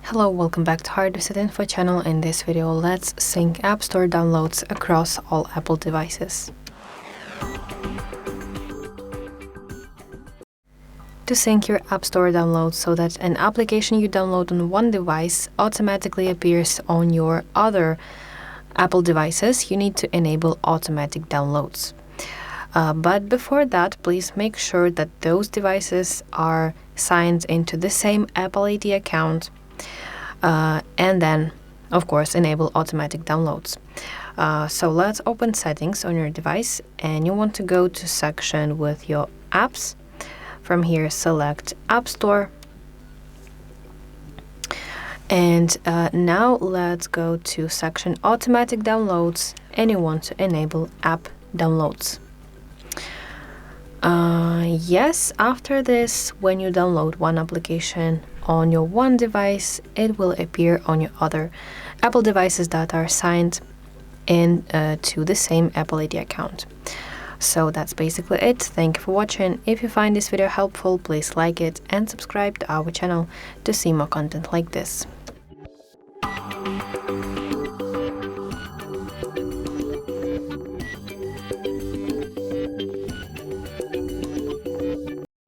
Hello, welcome back to Hardreset Info channel. In this video, let's sync App Store downloads across all Apple devices. To sync your App Store downloads so that an application you download on one device automatically appears on your other Apple devices, you need to enable automatic downloads. But before that, please make sure that those devices are signed into the same Apple ID account. And then, of course, enable automatic downloads. So let's open settings on your device, and you want to go to section with your apps. From here, select App Store. And now let's go to section automatic downloads, and you want to enable app downloads. Yes, after this, when you download one application on your one device, it will appear on your other Apple devices that are signed in to the same Apple ID account. So that's basically it. Thank you for watching. If you find this video helpful, please like it and subscribe to our channel to see more content like this.